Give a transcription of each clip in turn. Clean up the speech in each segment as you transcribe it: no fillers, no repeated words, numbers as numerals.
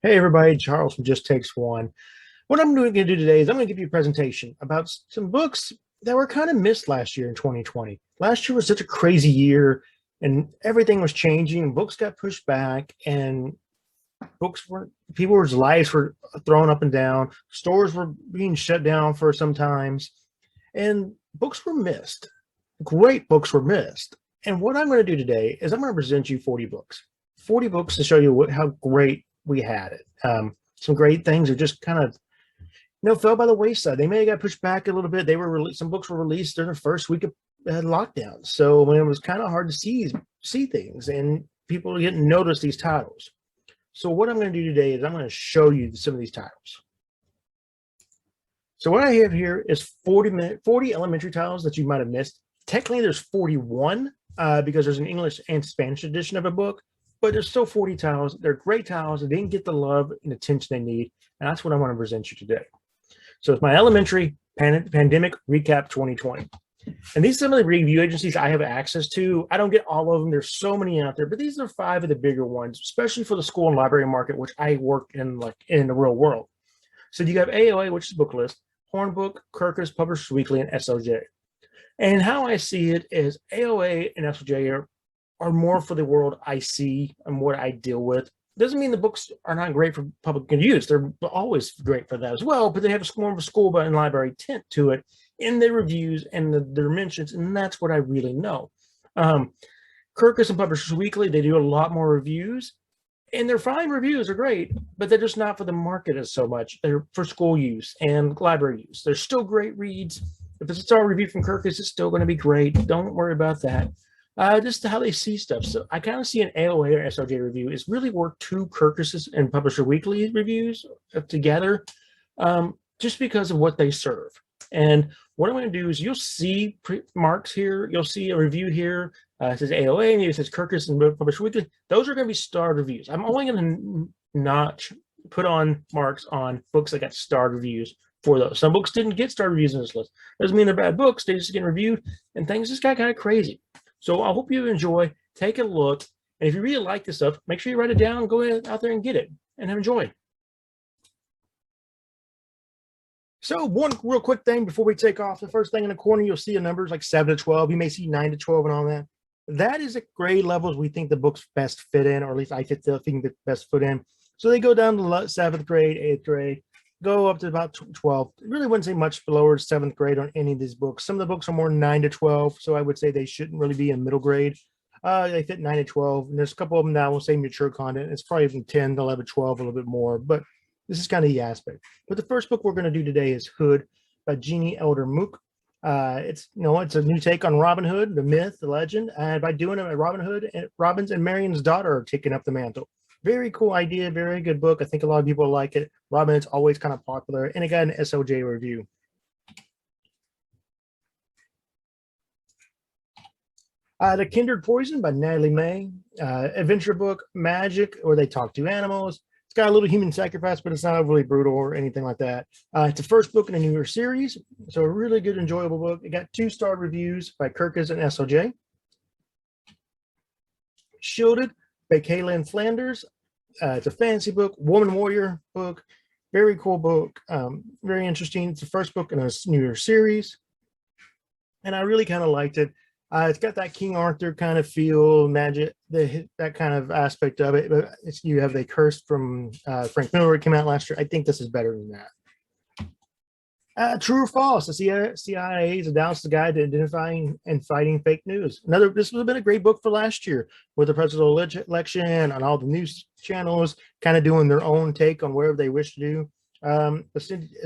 Hey everybody, Charles from Just Takes One. What I'm going to do today is I'm going to give you a presentation about some books that were kind of missed last year in 2020. Last year was such a crazy year and everything was changing and books got pushed back and people's lives were thrown up and down. Stores were being shut down for some times and books were missed. Great books were missed. And what I'm going to do today is I'm going to present you 40 books. 40 books to show you how great we had it. Some great things are just kind of fell by the wayside. They may have got pushed back a little bit. Some books were released during the first week of lockdown, so when it was kind of hard to see things, and people didn't notice these titles. So what I'm going to do today is I'm going to show you some of these titles. So what I have here is 40 elementary titles that you might have missed. Technically, there's 41 because there's an English and Spanish edition of a book, but there's still 40 titles. They're great titles. They didn't get the love and attention they need, and that's what I want to present you today. So it's my elementary pandemic recap 2020. And these are some of the review agencies I have access to. I don't get all of them. There's so many out there, but these are 5 of the bigger ones, especially for the school and library market, which I work in in the real world. So you have AOA, which is book list, Hornbook, Kirkus, Publishers Weekly, and SOJ. And how I see it is AOA and SOJ are more for the world I see and what I deal with. Doesn't mean the books are not great for public use. They're always great for that as well, but they have more of a school and library tint to it in their reviews and their mentions, and that's what I really know. Kirkus and Publishers Weekly, they do a lot more reviews, and their fine reviews are great, but they're just not for the market as so much. They're for school use and library use. They're still great reads. If it's a star review from Kirkus, it's still going to be great. Don't worry about that. Just how they see stuff. So I kind of see an AOA or SOJ review is really worth 2 Kirkus and Publisher Weekly reviews together, just because of what they serve. And what I'm going to do is you'll see marks here. You'll see a review here. It says AOA, and it says Kirkus and Publisher Weekly. Those are going to be starred reviews. I'm only going to not put on marks on books that got starred reviews for those. Some books didn't get starred reviews in this list. Doesn't mean they're bad books. They just get reviewed, and things just got kind of crazy. So I hope you enjoy, take a look, and if you really like this stuff, make sure you write it down, go ahead out there and get it, and enjoy. So one real quick thing before we take off, the first thing in the corner, you'll see a numbers like 7 to 12. You may see 9 to 12 and all that. That is the grade levels we think the books best fit in, or at least I think the best fit in. So they go down to 7th grade, 8th grade, go up to about 12. It really wouldn't say much below 7th grade on any of these books. Some of the books are more 9 to 12, so I would say they shouldn't really be in middle grade. They fit 9 to 12, and there's a couple of them that will say mature content. It's probably from 10 to 11, 12, a little bit more, but this is kind of the aspect. But the first book we're going to do today is Hood by Jeannie Elder Mook. It's a new take on Robin Hood, the myth, the legend, and by doing it, Robin Hood and Robin's and Marion's daughter are taking up the mantle. Very cool idea, very good book. I think a lot of people like it. Robin is always kind of popular, and it got an SOJ review. The Kindred Poison by Natalie May. Adventure book, magic, where they talk to animals. It's got a little human sacrifice, but it's not overly brutal or anything like that. It's the first book in a newer series, so a really good, enjoyable book. It got 2-star reviews by Kirkus and SOJ. Shielded by Kaylin Flanders. It's a fantasy book, woman warrior book. Very cool book. Very interesting. It's the first book in a newer series, and I really kind of liked it. It's got that King Arthur kind of feel, magic, that kind of aspect of it. But you have The Curse from Frank Miller. Came out last year. I think this is better than that. True or false? The CIA is a Dallas guide to identifying and fighting fake news. This would have been a great book for last year with the presidential election and all the news channels kind of doing their own take on whatever they wish to do.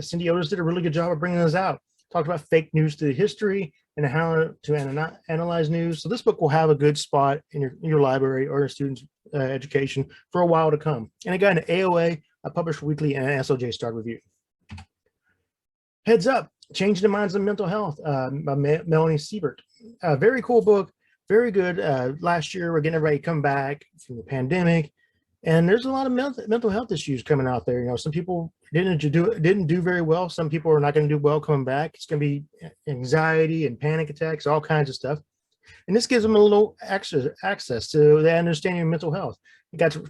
Cindy Otis did a really good job of bringing this out. Talked about fake news to history and how to analyze news. So this book will have a good spot in your library or your students' education for a while to come. And again, an AOA, a Published Weekly, and an SOJ Star Review. Heads Up, Changing the Minds of Mental Health by Melanie Siebert. Very cool book, very good. Last year, we're getting everybody come back from the pandemic, and there's a lot of mental health issues coming out there. Some people didn't do very well. Some people are not going to do well coming back. It's going to be anxiety and panic attacks, all kinds of stuff. And this gives them a little access to the understanding of mental health.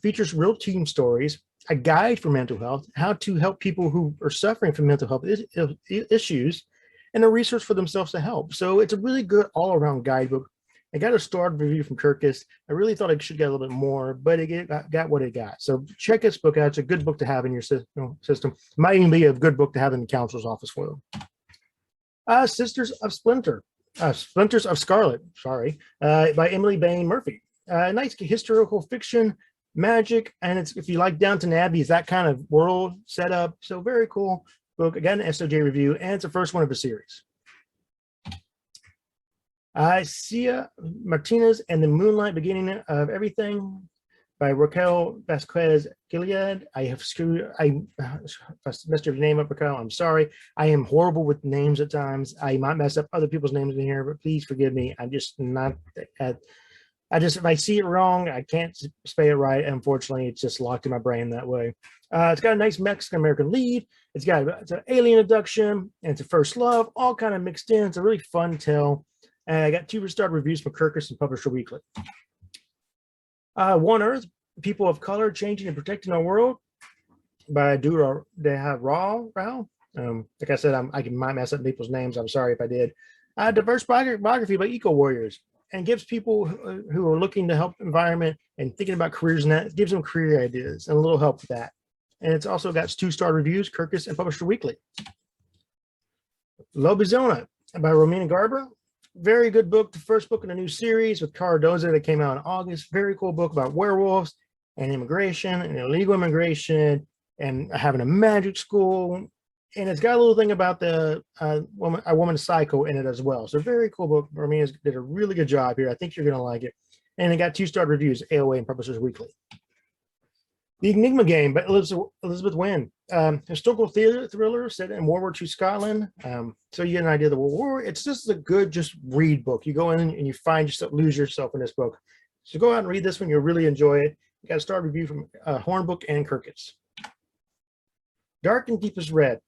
Features real team stories, a guide for mental health, how to help people who are suffering from mental health issues, and a resource for themselves to help. So it's a really good all-around guidebook. I got a starred review from Kirkus. I really thought it should get a little bit more, but it got what it got. So check this book out. It's a good book to have in your system. It might even be a good book to have in the counselor's office for them. Sisters of Splinters of Scarlet, sorry, by Emily Bain Murphy. Nice historical fiction, magic, and it's, if you like Downton Abbey, it's that kind of world setup. So very cool book. Again, an SOJ review, and it's the first one of a series. Cia Martinez and the Moonlight Beginning of Everything by Raquel Vasquez Gilead. I messed your name up, Raquel. I'm sorry. I am horrible with names at times. I might mess up other people's names in here, but please forgive me. I'm just not if I see it wrong, I can't say it right. Unfortunately, it's just locked in my brain that way. It's got a nice Mexican-American lead. It's an alien abduction, and it's a first love, all kind of mixed in. It's a really fun tale. And I got 2-star reviews from Kirkus and Publisher Weekly. One Earth, People of Color Changing and Protecting Our World by Dura Rao. Like I said, I might mess up people's names. I'm sorry if I did. Diverse biography by Eco Warriors, and gives people who are looking to help environment and thinking about careers and that, it gives them career ideas and a little help with that. And it's also got 2-star reviews, Kirkus and Publisher Weekly. Lobizona by Romina Garber. Very good book, the first book in a new series with Cardoza that came out in August. Very cool book about werewolves and immigration and illegal immigration and having a magic school. And it's got a little thing about a woman psycho in it as well. So very cool book. Romina did a really good job here. I think you're going to like it. And it got 2-star reviews, AOA and Publishers Weekly. The Enigma Game by Elizabeth Wynn. Historical thriller set in World War II Scotland. So you get an idea of the World War. It's just a good, read book. You go in and you find yourself, lose yourself in this book. So go out and read this one. You'll really enjoy it. You got a star review from Hornbook and Kirkus. Dark and Deepest Red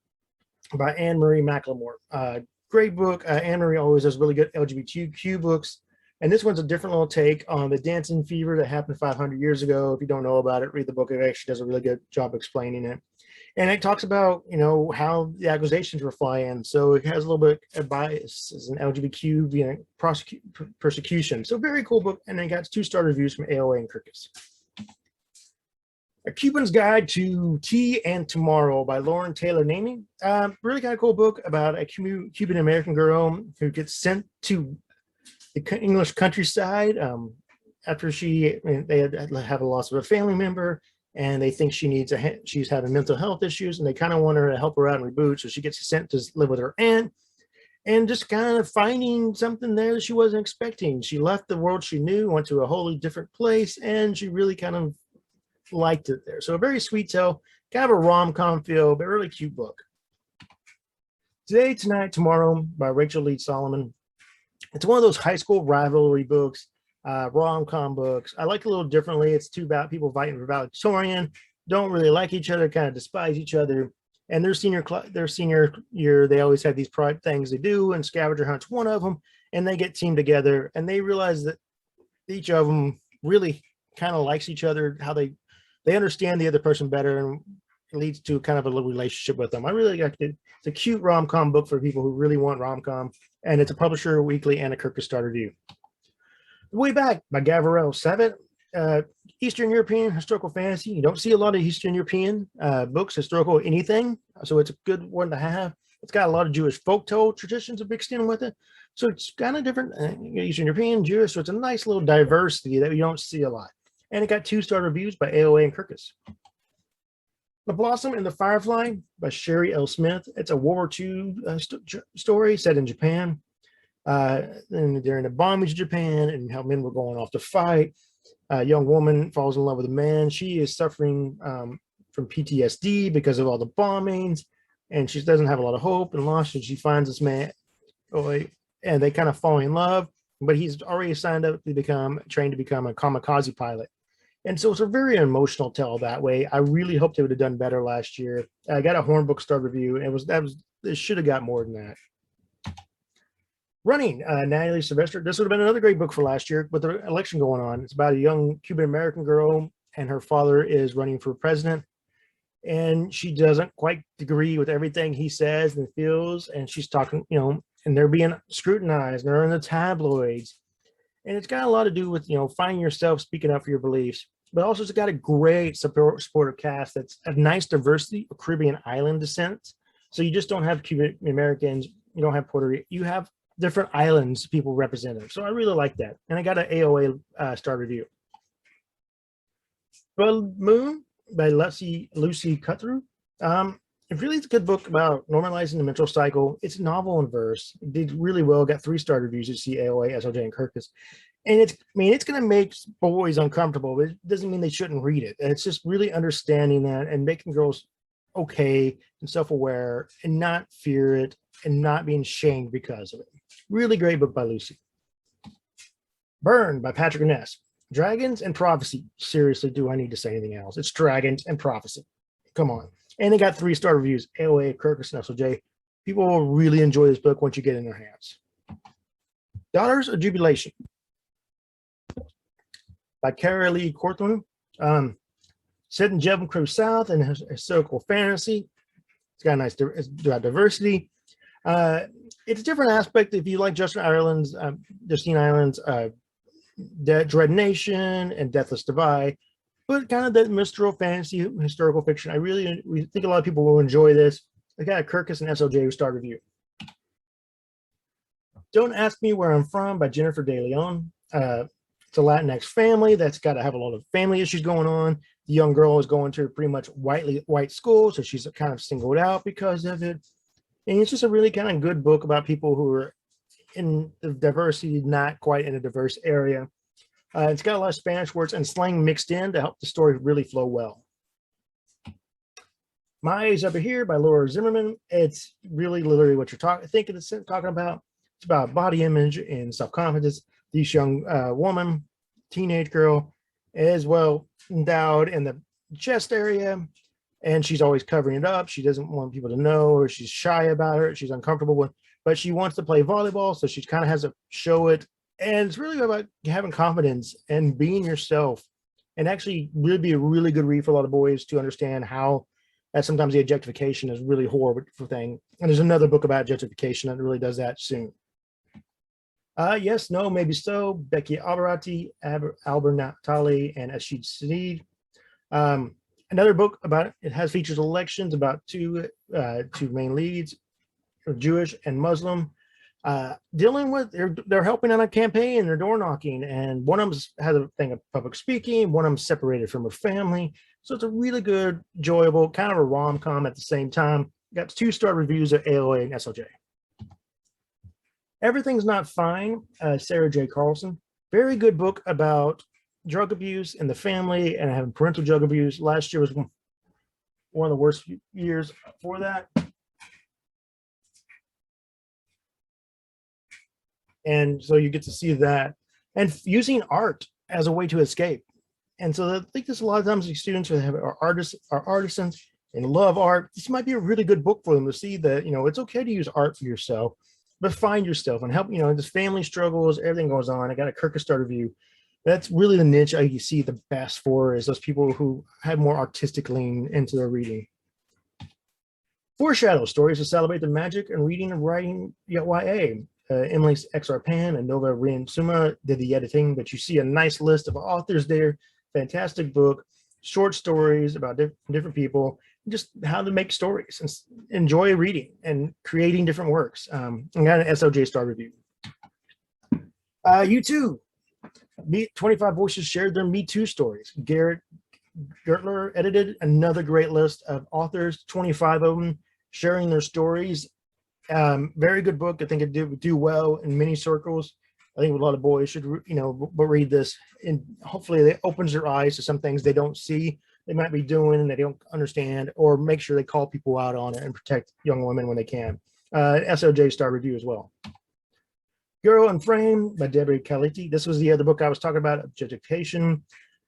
by Anne Marie McLemore. Great book. Anne Marie always does really good LGBTQ books. And this one's a different little take on the dancing fever that happened 500 years ago. If you don't know about it, read the book. It actually does a really good job explaining it. And it talks about, how the accusations were flying. So it has a little bit of bias as an LGBTQ persecution. So very cool book. And then got 2-star reviews from AOA and Kirkus. A Cuban's Guide to Tea and Tomorrow by Lauren Taylor Namey. Really kind of cool book about a Cuban American girl who gets sent to the English countryside after they have a loss of a family member, and they think she's having mental health issues, and they kind of want her to help her out and reboot. So she gets sent to live with her aunt, and just kind of finding something there that she wasn't expecting. She left the world she knew, went to a wholly different place, and she really kind of liked it there. So a very sweet tale, kind of a rom-com feel, but a really cute book. Today, Tonight, Tomorrow by Rachel Lee Solomon. It's one of those high school rivalry books, rom-com books. I like it a little differently. It's two about people fighting for valedictorian, don't really like each other, kind of despise each other. And their senior year, they always have these pride things they do, and scavenger hunt's one of them. And they get teamed together, and they realize that each of them really kind of likes each other, how they understand the other person better, and it leads to kind of a little relationship with them. I really like it. It's a cute rom-com book for people who really want rom-com, and it's a Publisher Weekly and a Kirkus Star Review. Way Back by Gabrielle Savitt. Eastern European historical fantasy. You don't see a lot of Eastern European books, historical anything, so it's a good one to have. It's got a lot of Jewish folktale traditions mixed in with it, so it's kind of different. Eastern European, Jewish, so it's a nice little diversity that you don't see a lot. And it got 2-star reviews by AOA and Kirkus. The Blossom and the Firefly by Sherry L. Smith. It's a World War II story set in Japan. And during the bombings of Japan and how men were going off to fight. A young woman falls in love with a man. She is suffering from PTSD because of all the bombings, and she doesn't have a lot of hope and loss. And she finds this man, and they kind of fall in love, but he's already signed up to trained to become a kamikaze pilot. And so it's a very emotional tale that way. I really hoped they would have done better last year. I got a Hornbook Star Review, and it should have got more than that. Running, Natalie Sylvester. This would have been another great book for last year with the election going on. It's about a young Cuban American girl, and her father is running for president, and she doesn't quite agree with everything he says and feels, and she's talking, and they're being scrutinized. They're in the tabloids, and it's got a lot to do with finding yourself, speaking up for your beliefs. But also, it's got a great supportive cast that's a nice diversity of Caribbean island descent. So you just don't have Cuban Americans, you don't have Puerto Rico, you have different islands people represented. So I really like that. And I got an AOA star review. Blood Moon by Lucy Cutthrough. It really is a good book about normalizing the menstrual cycle. It's novel in verse. It did really well. Got 3-star reviews at AOA, SOJ, and Kirkus. And it's going to make boys uncomfortable, but it doesn't mean they shouldn't read it. And it's just really understanding that and making girls okay and self-aware and not fear it and not being shamed because of it. Really great book by Lucy. Burn by Patrick Ness. Dragons and Prophecy. Seriously, do I need to say anything else? It's Dragons and Prophecy. Come on. And it got 3-star reviews, AOA, Kirkus, and SOJ. People will really enjoy this book once you get it in their hands. Daughters of Jubilation by Cara Lee Corthman. Set in Jevon Crew South and historical fantasy. It's got a nice diversity. It's a different aspect if you like Justine Ireland's Dread Nation and Deathless Divide, but kind of that mystical fantasy, historical fiction. We think a lot of people will enjoy this. I got a Kirkus and SOJ star review. Don't Ask Me Where I'm From by Jennifer De Leon. It's a Latinx family that's got to have a lot of family issues going on. The young girl is going to a pretty much white school, so she's kind of singled out because of it. And it's just a really kind of good book about people who are in the diversity, not quite in a diverse area. It's got a lot of Spanish words and slang mixed in to help the story really flow well. My Eyes Over Here by Laura Zimmerman. It's really literally what you're talking about. It's about body image and self-confidence. This young woman, teenage girl, is well endowed in the chest area, and she's always covering it up. She doesn't want people to know, or she's shy about it. She's uncomfortable with, but she wants to play volleyball, so she kind of has to show it. And it's really about having confidence and being yourself, and actually really be a really good read for a lot of boys to understand how that sometimes the objectification is really horrible thing. And there's another book about objectification that really does that soon. Yes, No, Maybe So, Becky Alberati, Albert Natali, and Ashid Saeed. Another book about it has features elections about two main leads, Jewish and Muslim, dealing with they're helping on a campaign, they're door knocking, and one of them has a thing of public speaking, one of them separated from her family. So it's a really good, enjoyable, kind of a rom-com at the same time. Got 2-star reviews at AOA and SOJ. Everything's Not Fine, Sarah J. Carlson. Very good book about drug abuse in the family and having parental drug abuse. Last year was one of the worst years for that. And so you get to see that. And using art as a way to escape. And so I think there's a lot of times these students who are artisans and love art. This might be a really good book for them to see that, it's okay to use art for yourself, but find yourself and help, this family struggles, everything goes on. I got a Kirkus star review. That's really the niche you see the best for, is those people who have more artistic lean into their reading. Foreshadow stories to celebrate the magic and reading and writing YA. Emily XR Pan and Nova Riensuma did the editing, but you see a nice list of authors there. Fantastic book, short stories about different people, just how to make stories and enjoy reading and creating different works. I got an SOJ star review. You too. 25 Voices shared their Me Too stories. Garrett Gertler edited another great list of authors, 25 of them sharing their stories. Very good book. I think it would do well in many circles. I think a lot of boys should, read this, and hopefully it opens their eyes to some things they don't see, they might be doing and they don't understand, or make sure they call people out on it and protect young women when they can. SOJ star review as well. Girl in Frame by Deborah Caliti. This was the other book I was talking about, Objectification.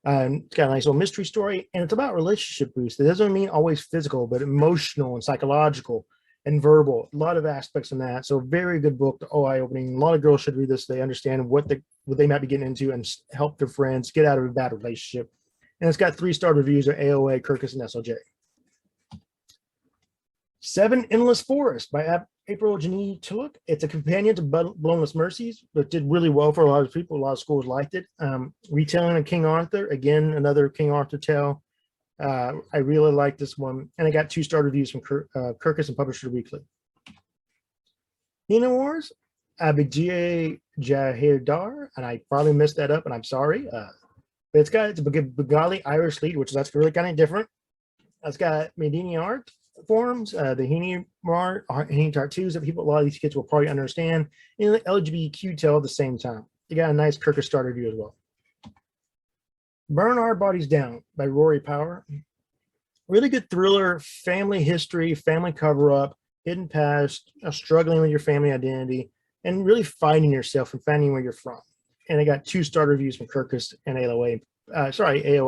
It's got a nice little mystery story, and it's about relationship boost. It doesn't mean always physical, but emotional and psychological. and verbal. A lot of aspects in that. So very good book. Eye-opening. A lot of girls should read this. They understand what they might be getting into and help their friends get out of a bad relationship. And it's got 3-star reviews at AOA, Kirkus, and SLJ. 7 Endless Forest by April Janine Tulloch. It's a companion to Blownless Mercies, but did really well for a lot of people. A lot of schools liked it. Retelling of King Arthur. Again, another King Arthur tale. I really like this one. And I got 2-star reviews from Kirkus and Publisher Weekly. Nina Wars, Abhijay Jahirdar, and I probably messed that up, and I'm sorry. But it's a Bengali Irish lead, that's really kind of different. It's got Medini art forms, the Hini tattoos that a lot of these kids will probably understand, and the LGBTQ tale at the same time. You got a nice Kirkus star review as well. Burn Our Bodies Down by Rory Power. Really good thriller, family history, family cover-up, hidden past, struggling with your family identity, and really finding yourself and finding where you're from. And I got 2-star reviews from Kirkus and AOA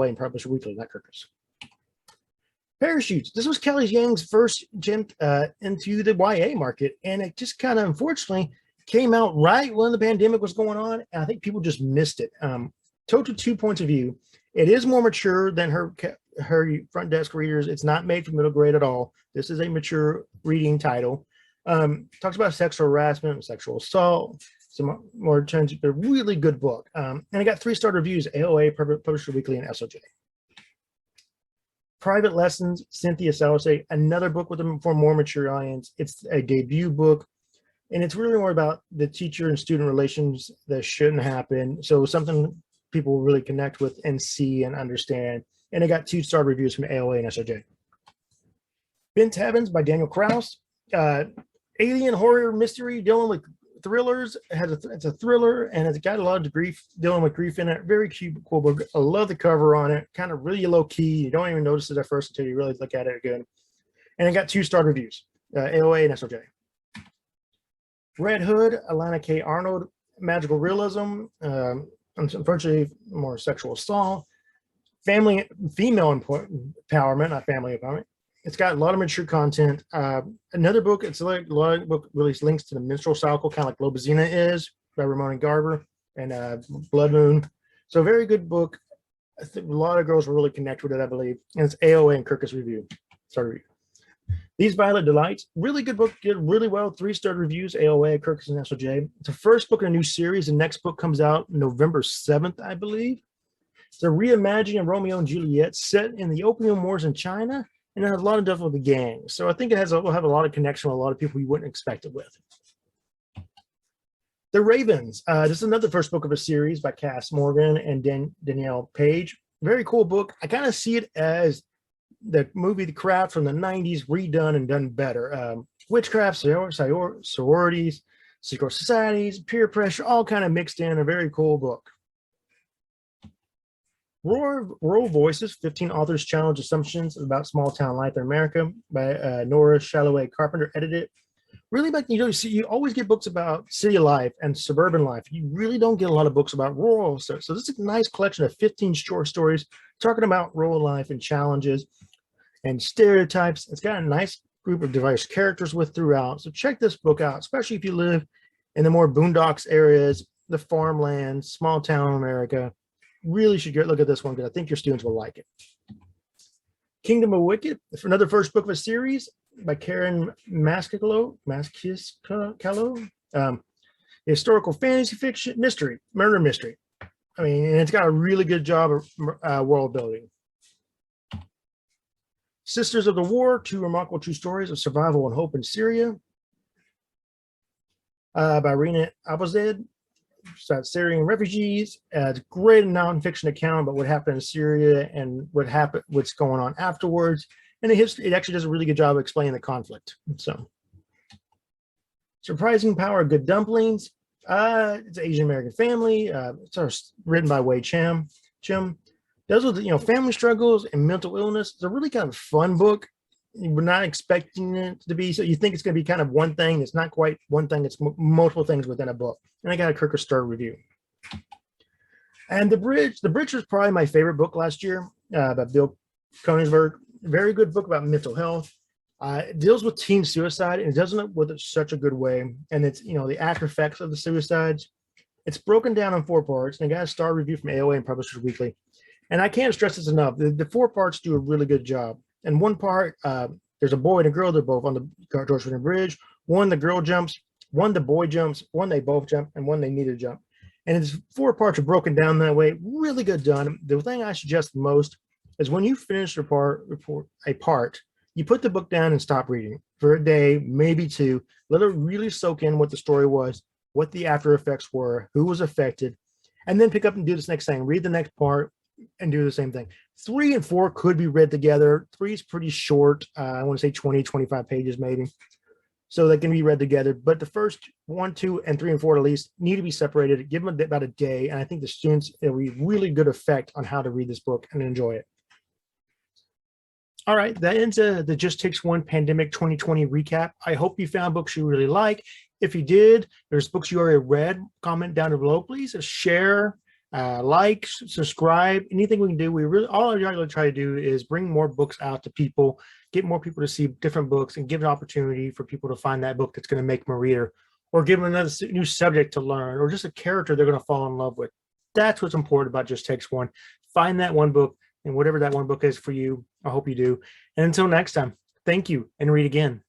and Publisher Weekly, not Kirkus. Parachutes. This was Kelly Yang's first jump into the YA market, and it just kind of unfortunately came out right when the pandemic was going on, and I think people just missed it. Total 2 points of view. It is more mature than her front desk readers. It's not made for middle grade at all. This is a mature reading title. Talks about sexual harassment and sexual assault. Some more terms, but really good book. And I got 3-star reviews, AOA, Publisher Weekly, and SOJ. Private Lessons, Cynthia Celeste, another book for a more mature audience. It's a debut book, and it's really more about the teacher and student relations that shouldn't happen. So something people will really connect with and see and understand. And I got 2-star reviews from AOA and SOJ. Bent Heavens by Daniel Krauss. Alien horror mystery dealing with thrillers. It's a thriller, and it's got a lot of grief, dealing with grief in it. Very cute, cool book. I love the cover on it. Kind of really low key. You don't even notice it at first until you really look at it again. And I got 2-star reviews, AOA and SOJ. Red Hood, Alana K. Arnold, magical realism. Unfortunately, more sexual assault. Female empowerment, not family empowerment. It's got a lot of mature content. Another book, it's like a lot of book release links to the menstrual cycle, kind of like Lobezina is by Ramona Garber and Blood Moon. So very good book. I think a lot of girls will really connect with it, I believe. And it's AOA and Kirkus review. Sorry. These Violet Delights, really good book, did really well. 3-star reviews, AOA, Kirkus, and SOJ. It's the first book in a new series. The next book comes out November 7th, I believe. It's a reimagining of Romeo and Juliet set in the Opium Wars in China, and it has a lot of stuff with the gang. So I think will have a lot of connection with a lot of people you wouldn't expect it with. The Ravens. This is another first book of a series by Cass Morgan and Danielle Page. Very cool book. I kind of see it as the movie The Craft from the 90s redone and done better. Witchcraft, sororities, secret societies, peer pressure, all kind of mixed in. A very cool book. Rural Voices, 15 Authors Challenge Assumptions About Small Town Life in America by Nora Shalloway Carpenter, edited. Really, you always get books about city life and suburban life. You really don't get a lot of books about rural stuff. So this is a nice collection of 15 short stories talking about rural life and challenges and stereotypes. It's got a nice group of diverse characters throughout. So check this book out, especially if you live in the more boondocks areas, the farmland, small town America. Really should look at this one because I think your students will like it. Kingdom of Wicked, another first book of a series by Karen Maskicalo. Historical fantasy fiction mystery, murder mystery. I mean, and it's got a really good job of world building. Sisters of the War, 2 remarkable true stories of survival and hope in Syria by Rena Abozed. Syrian refugees. It's a great nonfiction account about what happened in Syria and what's going on afterwards. And it actually does a really good job of explaining the conflict. So, Surprising Power of Good Dumplings. It's an Asian American family. It's written by Wei Chim. Does with family struggles and mental illness. It's a really kind of fun book. We're not expecting it to be, so you think it's going to be kind of one thing. It's not quite one thing. It's multiple things within a book. And I got a Kirkus star review. And The Bridge was probably my favorite book last year by Bill Konigsberg. Very good book about mental health. It deals with teen suicide, and it does it with such a good way. And it's, the after effects of the suicides. It's broken down in 4 parts, and I got a star review from AOA and Publishers Weekly. And I can't stress this enough. The 4 parts do a really good job. In one part, there's a boy and a girl. They're both on the George Washington Bridge. One, the girl jumps. One, the boy jumps. One, they both jump. And one, they need to jump. And it's 4 parts are broken down that way. Really good done. The thing I suggest most is when you finish a part, you put the book down and stop reading for a day, maybe 2. Let it really soak in what the story was, what the after effects were, who was affected, and then pick up and do this next thing. Read the next part and do the same thing. 3 and 4 could be read together. 3 is pretty short. I want to say 20, 25 pages maybe. So they can be read together. But the first 1, 2, and 3 and 4 at least need to be separated. Give them about a day. And I think the students, it'll be really good effect on how to read this book and enjoy it. All right, that ends the Just Takes One Pandemic 2020 recap. I hope you found books you really like. If you did, there's books you already read. Comment down below, please. Share, like, subscribe, anything we can do. All I'm going to try to do is bring more books out to people, get more people to see different books, and give an opportunity for people to find that book that's going to make them a reader, or give them another new subject to learn, or just a character they're going to fall in love with. That's what's important about Just Takes One. Find that one book, and whatever that one book is for you, I hope you do. And until next time, thank you, and read again.